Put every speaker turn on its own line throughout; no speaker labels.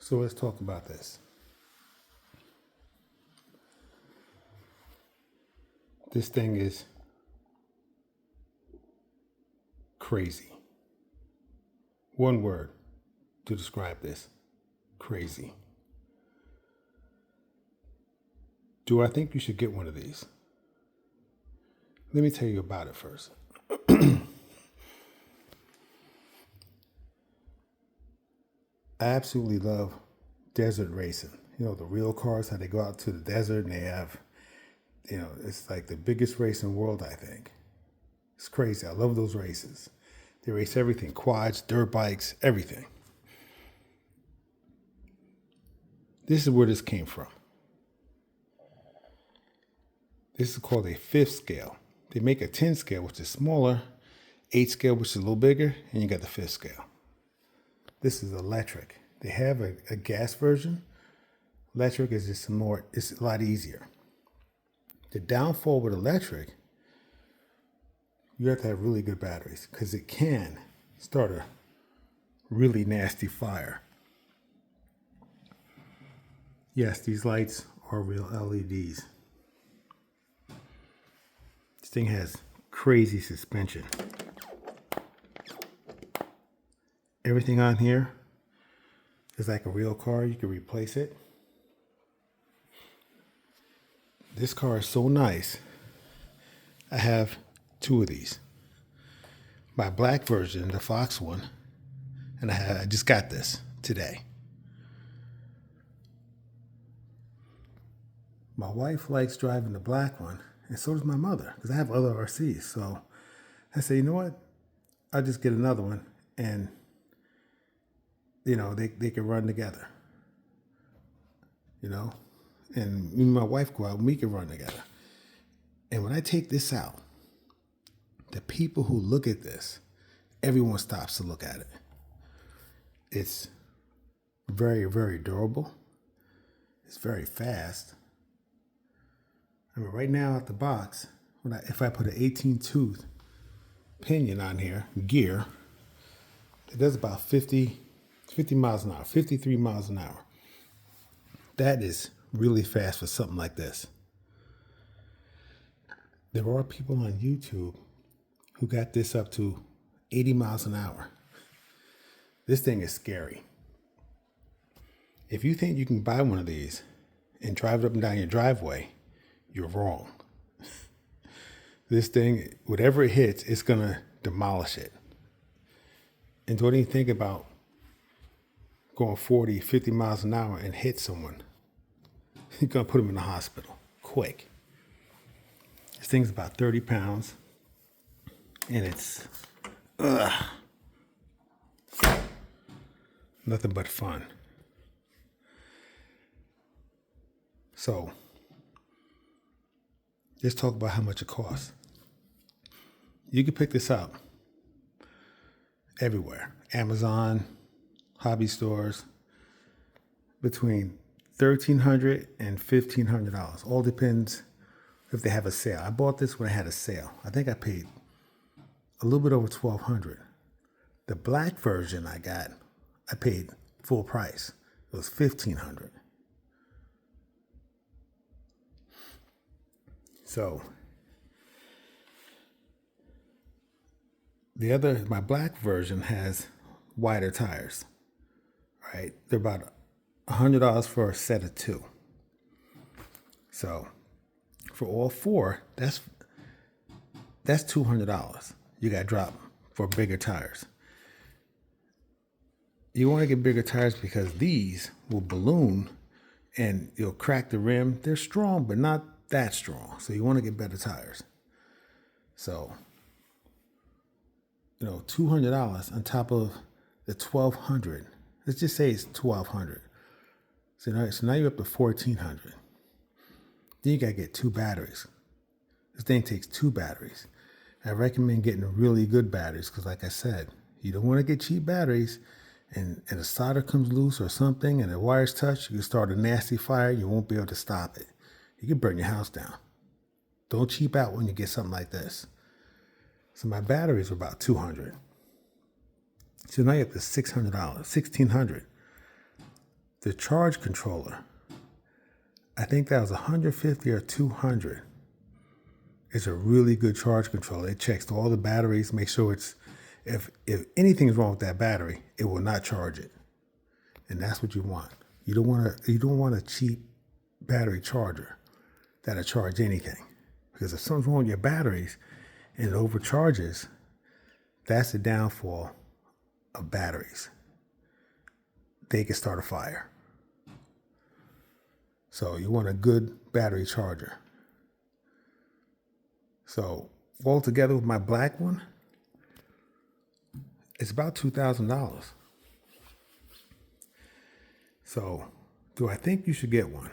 So let's talk about this. This thing is crazy. One word to describe this: crazy. Do I think you should get one of these? Let me tell you about it first. I absolutely love desert racing. You know, the real cars, how they go out to the desert and they have, it's like the biggest race in the world, I think. It's crazy. I love those races. They race everything: quads, dirt bikes, everything. This is where this came from. This is called a 5th scale. They make a 10 scale, which is smaller, 8 scale, which is a little bigger, and you got the 5th scale. This is electric. They have a gas version. Electric is just it's a lot easier. The downfall with electric, you have to have really good batteries because it can start a really nasty fire. Yes, these lights are real LEDs. This thing has crazy suspension. Everything on here is like a real car. You can replace it. This car is so nice. I have 2 of these. My black version, the Fox one, and I just got this today. My wife likes driving the black one, and so does my mother, because I have other RCs. So I say, you know what? I'll just get another one, and they can run together. And me and my wife go out and we can run together. And when I take this out, the people who look at this, everyone stops to look at it. It's very, very durable. It's very fast. I mean, right now out the box, if I put an 18-tooth pinion on here, gear, it does about 50 miles an hour, 53 miles an hour. That is really fast for something like this. There are people on YouTube who got this up to 80 miles an hour. This thing is scary. If you think you can buy one of these and drive it up and down your driveway, you're wrong. This thing, whatever it hits, it's going to demolish it. And don't even think about going 40, 50 miles an hour and hit someone. You're going to put them in the hospital quick. This thing's about 30 pounds. And it's nothing but fun. So, let's talk about how much it costs. You can pick this up everywhere. Amazon, hobby stores, between $1,300 and $1,500. All depends if they have a sale. I bought this when I had a sale. I think I paid a little bit over $1,200. The black version I got, I paid full price. It was $1,500. So my black version has wider tires, right? They're about $100 for a set of 2. So for all 4, that's $200. You got to drop for bigger tires. You want to get bigger tires because these will balloon and you'll crack the rim. They're strong, but not that strong. So you want to get better tires. So, $200 on top of the $1,200. Let's just say it's $1,200. So now you're up to $1,400. Then you got to get 2 batteries. This thing takes 2 batteries. I recommend getting really good batteries because, like I said, you don't want to get cheap batteries and a solder comes loose or something and the wires touch, you can start a nasty fire. You won't be able to stop it. You can burn your house down. Don't cheap out when you get something like this. So my batteries were about $200. So now you're up to $600, $1,600. The charge controller, I think that was 150 or 200. It's a really good charge controller. It checks all the batteries, make sure if anything's wrong with that battery, it will not charge it. And that's what you want. You don't want a cheap battery charger that'll charge anything. Because if something's wrong with your batteries and it overcharges, that's the downfall of batteries. They can start a fire. So you want a good battery charger. So all together with my black one, it's about $2,000. So do I think you should get one?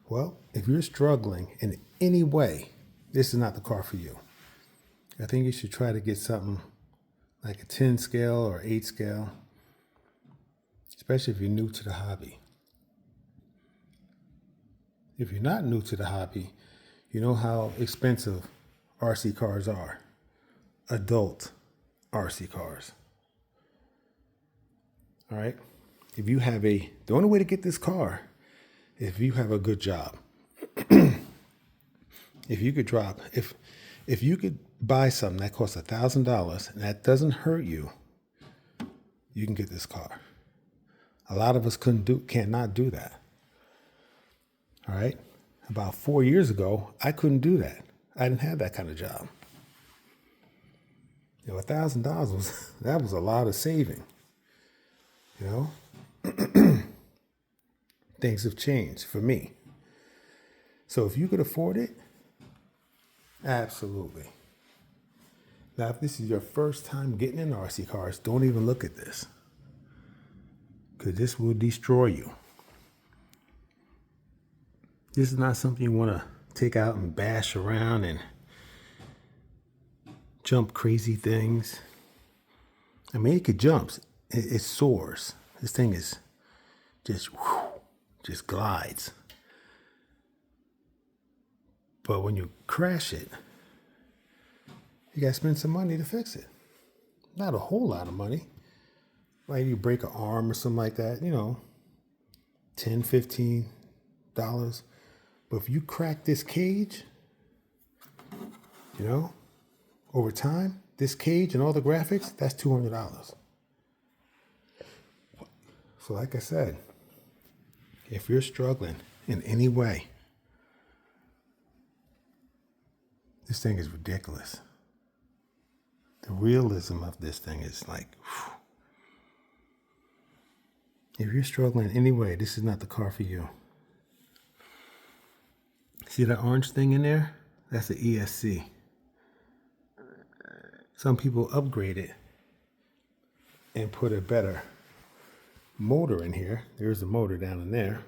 Well, if you're struggling in any way, this is not the car for you. I think you should try to get something like a 10 scale or 8 scale, especially if you're new to the hobby. If you're not new to the hobby, you know how expensive RC cars are. Adult RC cars. All right? If you have the only way to get this car, if you have a good job. If you could buy something that costs $1,000 and that doesn't hurt you, you can get this car. A lot of us cannot do that. All right? About 4 years ago, I couldn't do that. I didn't have that kind of job. You know, $1,000 was a lot of saving. You know? Things have changed for me. So if you could afford it, absolutely. Now, if this is your first time getting in RC cars, don't even look at this. Because this will destroy you. This is not something you want to take out and bash around and jump crazy things. I mean, it could jump. It soars. This thing is just glides. But when you crash it, you got to spend some money to fix it. Not a whole lot of money. Like you break an arm or something like that, you know, $10, $15. But if you crack this cage, you know, over time, this cage and all the graphics, that's $200. So like I said, if you're struggling in any way, this thing is ridiculous. The realism of this thing is like, whew. If you're struggling in any way, this is not the car for you. See that orange thing in there? That's the ESC. Some people upgrade it and put a better motor in here. There's a motor down in there.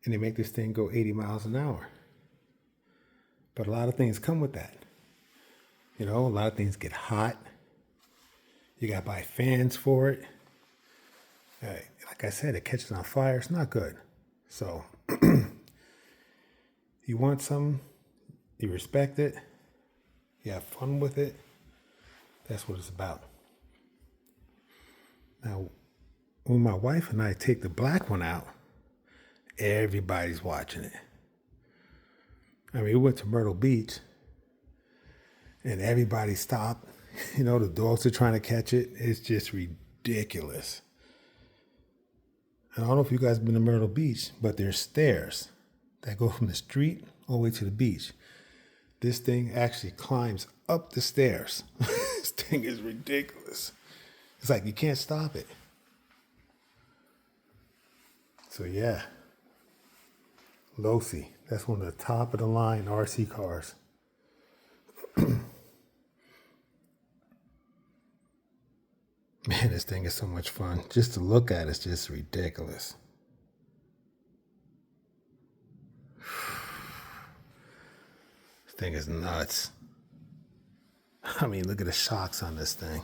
And they make this thing go 80 miles an hour. But a lot of things come with that. You know, a lot of things get hot. You got to buy fans for it. Like I said, it catches on fire. It's not good. So, you want something, you respect it, you have fun with it. That's what it's about. Now, when my wife and I take the black one out, everybody's watching it. I mean, we went to Myrtle Beach, and everybody stopped. You know, the dogs are trying to catch it. It's just ridiculous. And I don't know if you guys have been to Myrtle Beach, but there's stairs that go from the street all the way to the beach. This thing actually climbs up the stairs. This thing is ridiculous. It's like you can't stop it. So yeah, Losi, that's one of the top of the line RC cars. Man, this thing is so much fun. Just to look at it's just ridiculous. This thing is nuts. I mean, look at the shocks on this thing.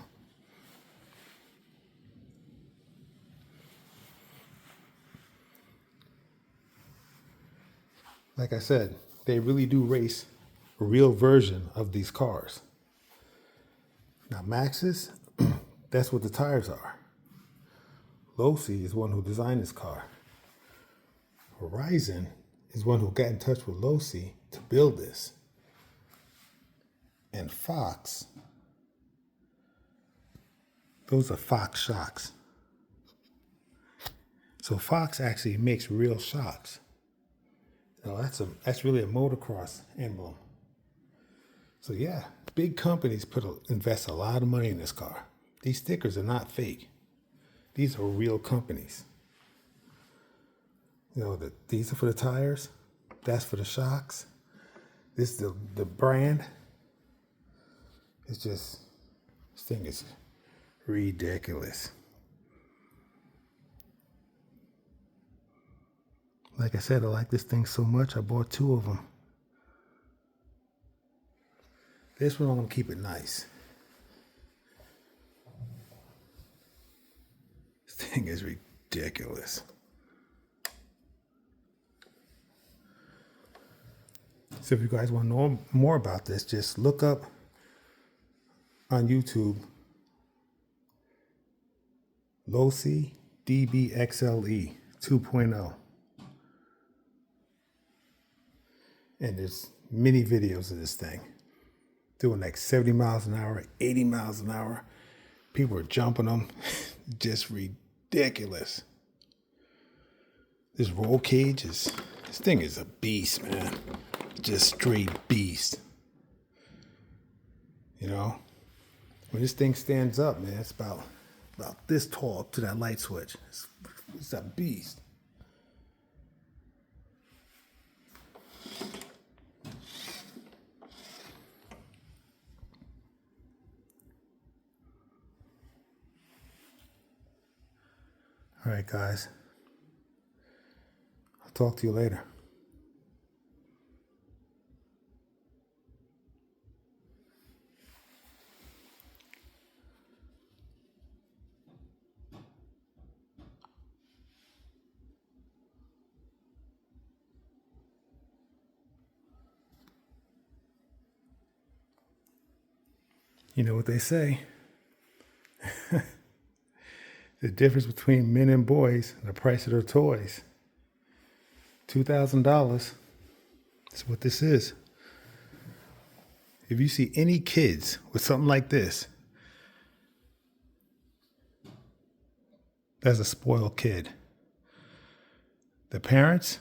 Like I said, they really do race a real version of these cars. Now, Max's, That's what the tires are. Losi is one who designed this car. Horizon is one who got in touch with Losi to build this. And Fox, those are Fox shocks. So Fox actually makes real shocks. So that's really a motocross emblem. So yeah, big companies invest a lot of money in this car. These stickers are not fake. These are real companies. These are for the tires. That's for the shocks. This is the brand. This thing is ridiculous. Like I said, I like this thing so much, I bought 2 of them. This one, I'm going to keep it nice. This thing is ridiculous. So if you guys want to know more about this, just look up on YouTube Losi DBXLE 2.0. And there's many videos of this thing doing like 70 miles an hour, 80 miles an hour. People are jumping them. Just ridiculous. This roll cage this thing is a beast, man. Just straight beast. When this thing stands up, man, it's about this tall up to that light switch. It's a beast. All right, guys. I'll talk to you later. You know what they say? The difference between men and boys and the price of their toys. $2,000. That's what this is. If you see any kids with something like this, that's a spoiled kid. The parents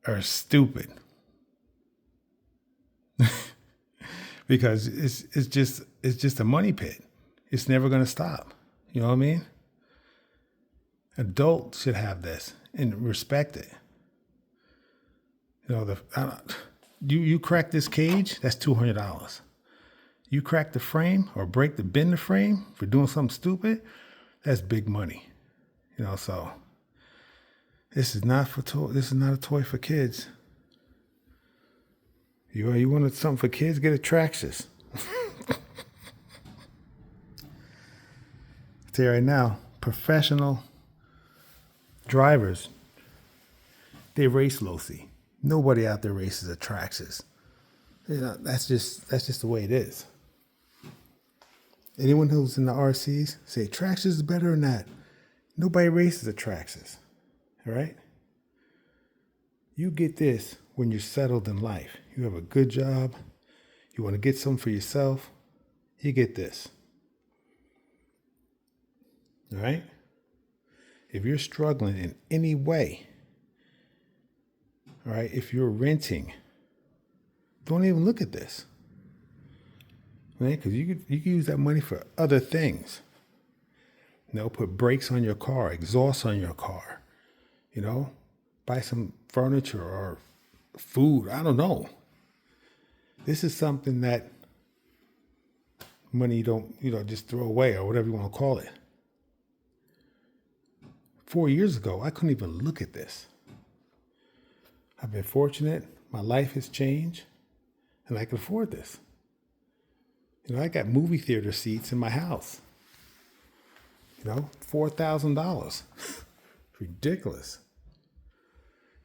are stupid. Because it's just a money pit. It's never going to stop. You know what I mean? Adults should have this and respect it. You crack this cage, that's $200. You crack the frame or bend the frame for doing something stupid, that's big money. So this is not a toy for kids. You wanted something for kids? Get a Traxxas. I'll tell you right now, professional drivers, they race Losi. Nobody out there races a Traxxas. That's just the way it is. Anyone who's in the RCs say Traxxas is better than that. Nobody races a Traxxas. All right? You get this when you're settled in life. You have a good job. You want to get something for yourself. You get this. All right? If you're struggling in any way, all right, if you're renting, don't even look at this. Right? Because you could use that money for other things. Put brakes on your car, exhaust on your car. Buy some furniture or food. I don't know. This is something that money you don't, just throw away or whatever you want to call it. 4 years ago, I couldn't even look at this. I've been fortunate. My life has changed and I can afford this. I got movie theater seats in my house. $4,000. Ridiculous.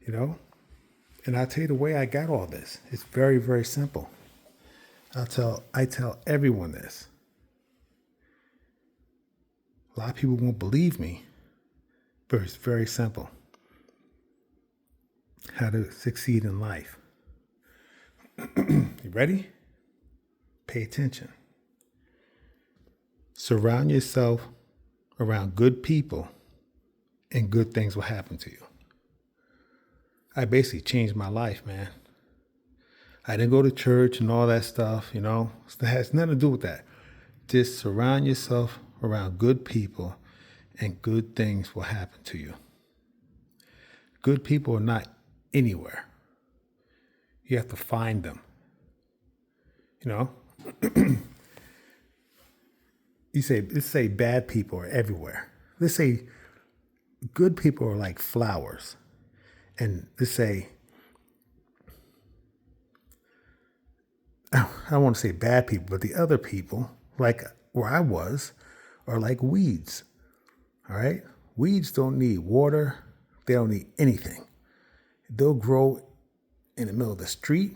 And I'll tell you the way I got all this. It's very, very simple. I tell everyone this. A lot of people won't believe me, but it's very simple. How to succeed in life. You ready? Pay attention. Surround yourself around good people and good things will happen to you. I basically changed my life, man. I didn't go to church and all that stuff, you know. It has nothing to do with that. Just surround yourself around good people and good things will happen to you. Good people are not anywhere. You have to find them. You know? Let's say bad people are everywhere. Let's say good people are like flowers. And let's say, I don't want to say bad people, but the other people, like where I was, are like weeds. All right? Weeds don't need water. They don't need anything. They'll grow in the middle of the street.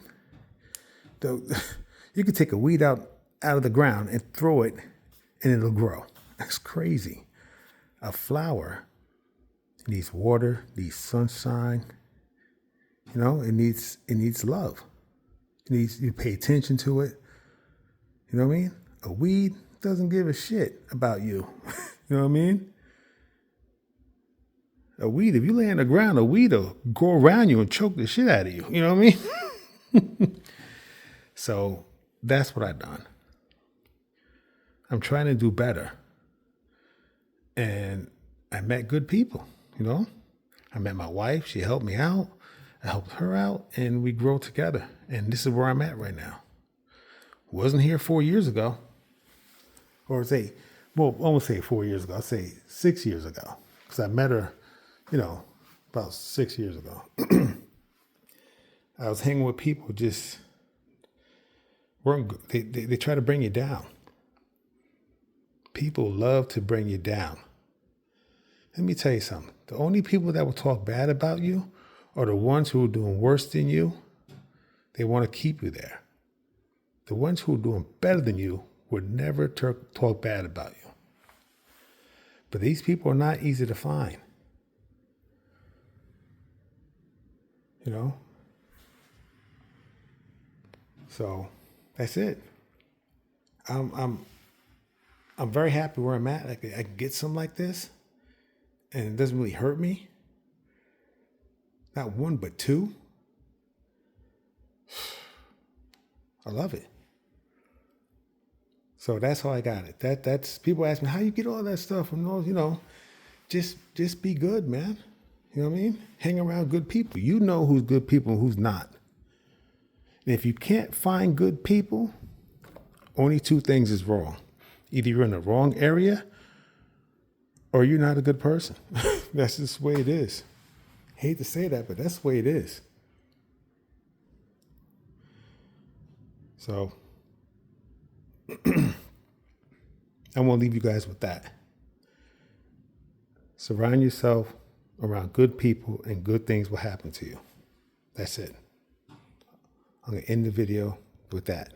You can take a weed out of the ground and throw it and it'll grow. That's crazy. A flower needs water, needs sunshine. You know, it needs love. You pay attention to it. You know what I mean? A weed doesn't give a shit about you. You know what I mean? A weed, if you lay on the ground, a weed will go around you and choke the shit out of you. You know what I mean? So that's what I've done. I'm trying to do better. And I met good people, you know? I met my wife. She helped me out. I helped her out. And we grow together. And this is where I'm at right now. Wasn't here 4 years ago. Or I won't say 4 years ago. I'll say 6 years ago. Because I met her, you know, about 6 years ago. I was hanging with people who just weren't good. They try to bring you down. People love to bring you down. Let me tell you something. The only people that will talk bad about you are the ones who are doing worse than you. They want to keep you there. The ones who are doing better than you would never talk bad about you. But these people are not easy to find. You know? So that's it. I'm very happy where I'm at. I can get something like this, and it doesn't really hurt me. Not one, but two. I love it. So that's how I got it. That's people ask me, how you get all that stuff from those, you know, just be good, man. You know what I mean? Hang around good people. You know who's good people and who's not. And if you can't find good people, only two things is wrong. Either you're in the wrong area or you're not a good person. That's just the way it is. Hate to say that, but that's the way it is. So I'm going to leave you guys with that. Surround yourself around good people and good things will happen to you. That's it. I'm going to end the video with that.